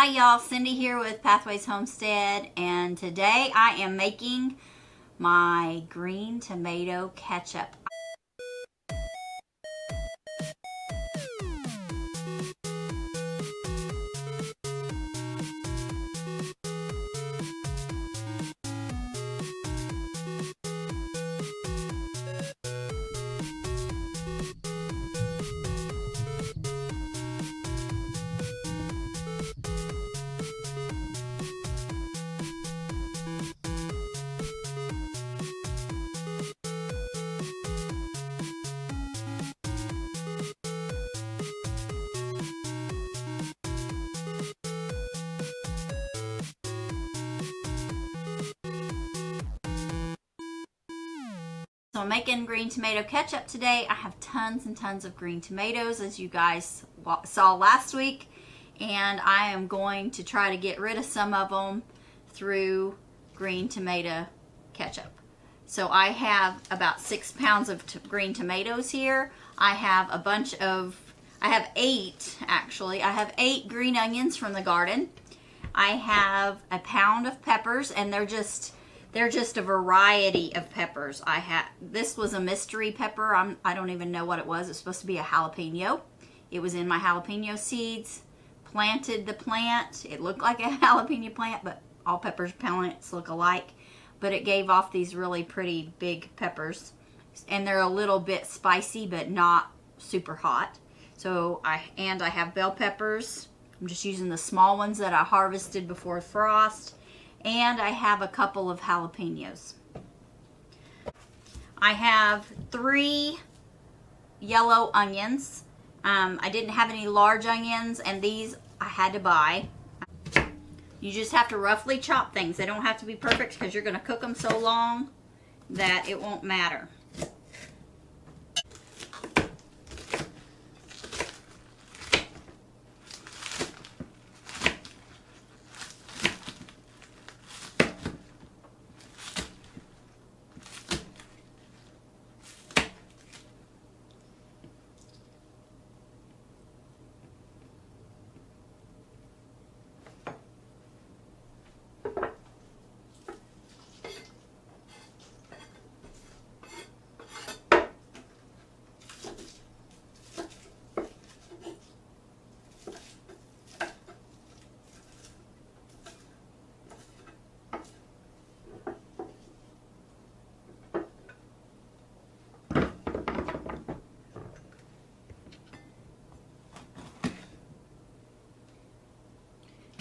Hi y'all, Cindy here with Pathways Homestead, and today I am making my green tomato ketchup. So I'm making green tomato ketchup today. I have tons and tons of green tomatoes, as you guys saw last week, and I am going to try to get rid of some of them through green tomato ketchup. So I have about 6 pounds of green tomatoes here. I have I have 8 actually. I have 8 green onions from the garden. I have a pound of peppers, and they're just a variety of peppers. This was a mystery pepper. I don't even know what it was. It's supposed to be a jalapeno. It was in my jalapeno seeds. Planted the plant. It looked like a jalapeno plant, but all peppers plants look alike. But it gave off these really pretty big peppers, and they're a little bit spicy, but not super hot. So I have bell peppers. I'm just using the small ones that I harvested before frost. And I have a couple of jalapenos. I have 3 yellow onions. I didn't have any large onions, and these I had to buy. You just have to roughly chop things. They don't have to be perfect because you're going to cook them so long that it won't matter.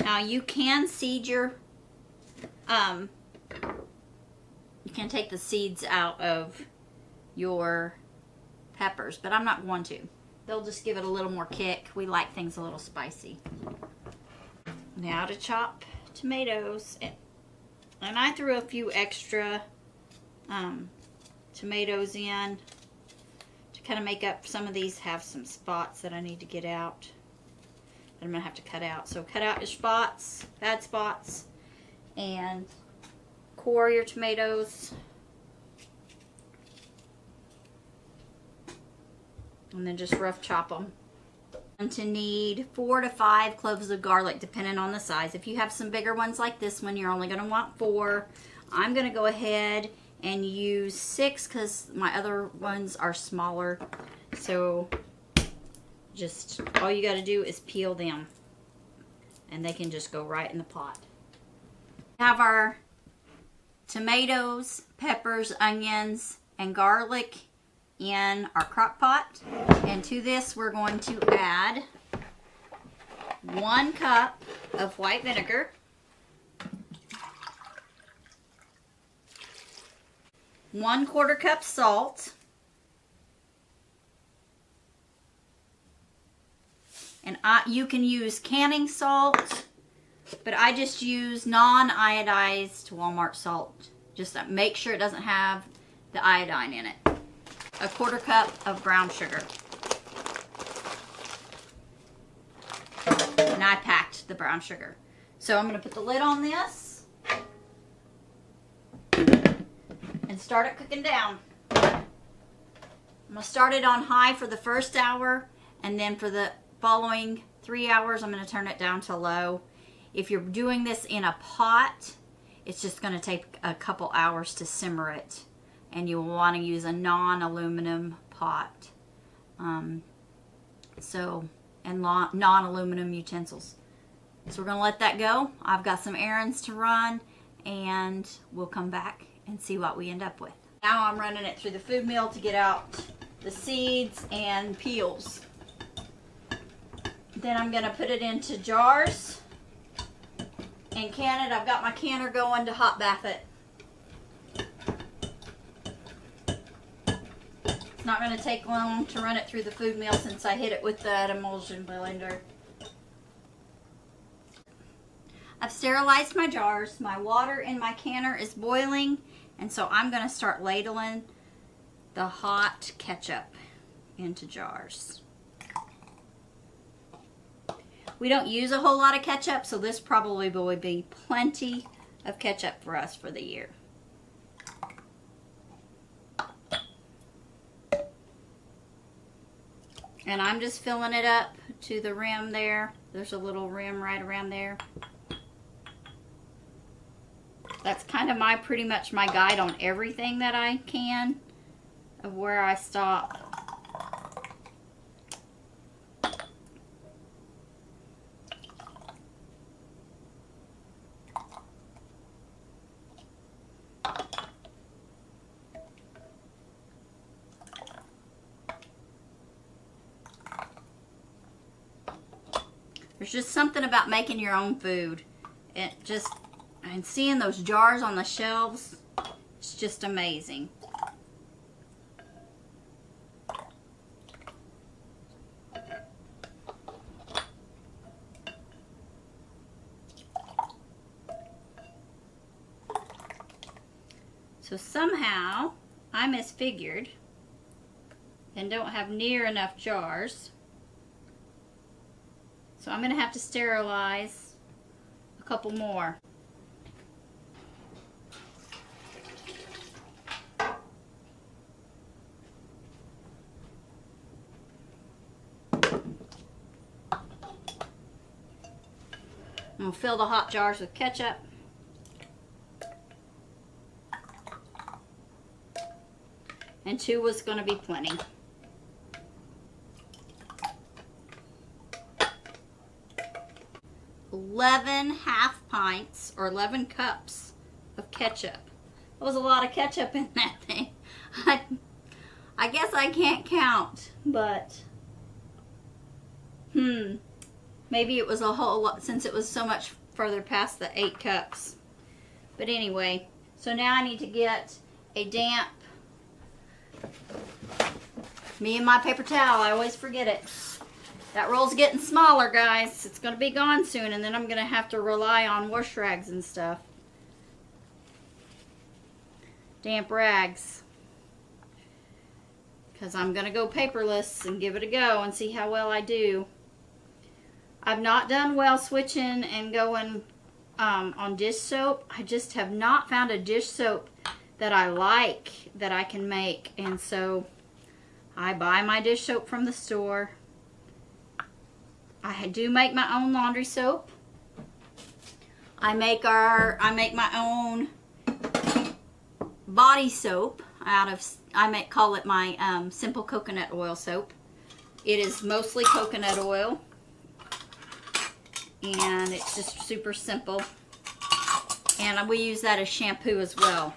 Now you can seed your, you can take the seeds out of your peppers, but I'm not going to. They'll just give it a little more kick. We like things a little spicy. Now to chop tomatoes. And I threw a few extra tomatoes in to kind of make up. Some of these have some spots that I need to get out. I'm going to have to cut out. So cut out your spots, bad spots, and core your tomatoes. And then just rough chop them. And to need 4 to 5 cloves of garlic, depending on the size. If you have some bigger ones like this one, you're only going to want 4. I'm going to go ahead and use 6 because my other ones are smaller. So just all you got to do is peel them, and they can just go right in the pot. We have our tomatoes, peppers, onions, and garlic in our crock pot, and to this we're going to add 1 cup of white vinegar, 1/4 cup salt, and you can use canning salt, but I just use non-iodized Walmart salt. Just to make sure it doesn't have the iodine in it. 1/4 cup of brown sugar. And I packed the brown sugar. So I'm going to put the lid on this and start it cooking down. I'm going to start it on high for the first hour, and then for the following 3 hours, I'm going to turn it down to low. If you're doing this in a pot, it's just going to take a couple hours to simmer it. And you'll want to use a non-aluminum pot. And non-aluminum utensils. So we're going to let that go. I've got some errands to run, and we'll come back and see what we end up with. Now I'm running it through the food mill to get out the seeds and peels. Then I'm going to put it into jars and can it. I've got my canner going to hot bath it. It's not going to take long to run it through the food mill since I hit it with that emulsion blender. I've sterilized my jars. My water in my canner is boiling, and so I'm going to start ladling the hot ketchup into jars. We don't use a whole lot of ketchup, so this probably will be plenty of ketchup for us for the year. And I'm just filling it up to the rim there. There's a little rim right around there. That's kind of pretty much my guide on everything that I can of where I stop. There's just something about making your own food. And seeing those jars on the shelves, it's just amazing. So somehow I misfigured and don't have near enough jars. So I'm going to have to sterilize a couple more. I'm going to fill the hot jars with ketchup. And 2 was going to be plenty. 11 half pints or 11 cups of ketchup. There was a lot of ketchup in that thing. I guess I can't count, but maybe it was a whole lot since it was so much further past the 8 cups. But anyway, so now I need to get a damp, me and my paper towel, I always forget it. That roll's getting smaller, guys. It's going to be gone soon, and then I'm going to have to rely on wash rags and stuff. Damp rags. Because I'm going to go paperless and give it a go and see how well I do. I've not done well switching and going on dish soap. I just have not found a dish soap that I like that I can make. And so I buy my dish soap from the store. I do make my own laundry soap. I make my own body soap out of, call it my simple coconut oil soap. It is mostly coconut oil, and it's just super simple. And we use that as shampoo as well.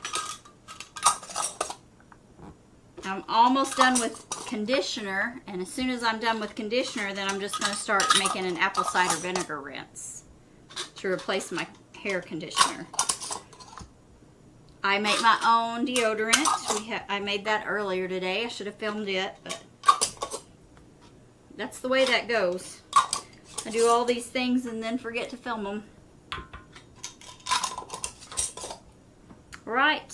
I'm almost done with conditioner, and as soon as I'm done with conditioner, then I'm just going to start making an apple cider vinegar rinse to replace my hair conditioner. I make my own deodorant. I made that earlier today. I should have filmed it, but that's the way that goes. I do all these things and then forget to film them. Right,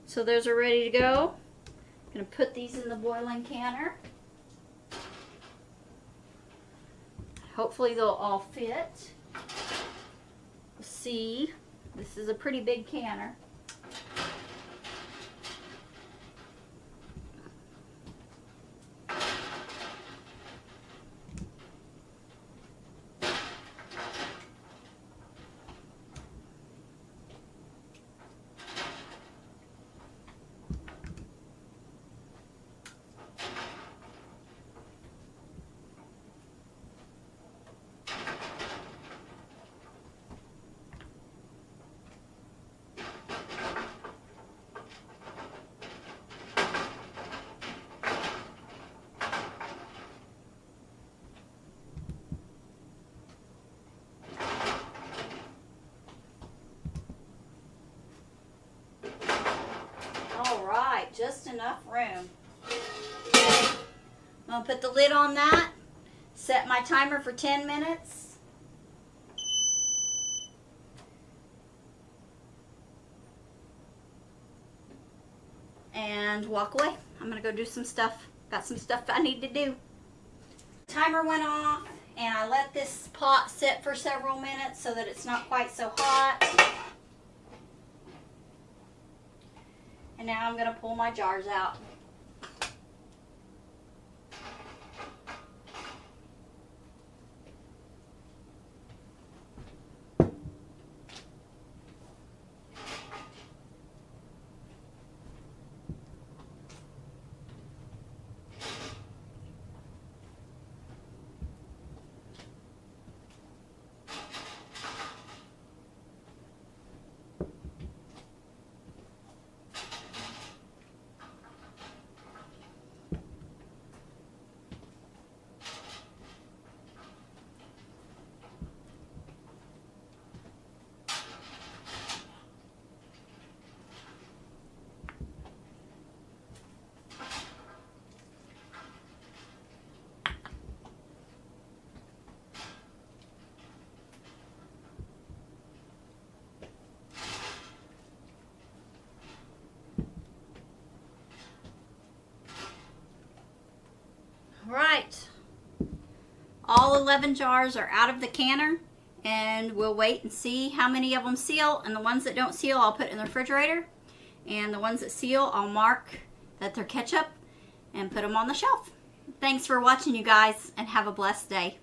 so those are ready to go. I'm going to put these in the boiling canner. Hopefully they'll all fit. Let's see. This is a pretty big canner. just enough room. I'm going to put the lid on that, set my timer for 10 minutes. And walk away. I'm going to go do some stuff. Got some stuff I need to do. Timer went off and I let this pot sit for several minutes so that it's not quite so hot. And now I'm going to pull my jars out. Right, all 11 jars are out of the canner, and we'll wait and see how many of them seal, and the ones that don't seal I'll put in the refrigerator, and the ones that seal I'll mark that they're ketchup and put them on the shelf. Thanks for watching, you guys, and have a blessed day.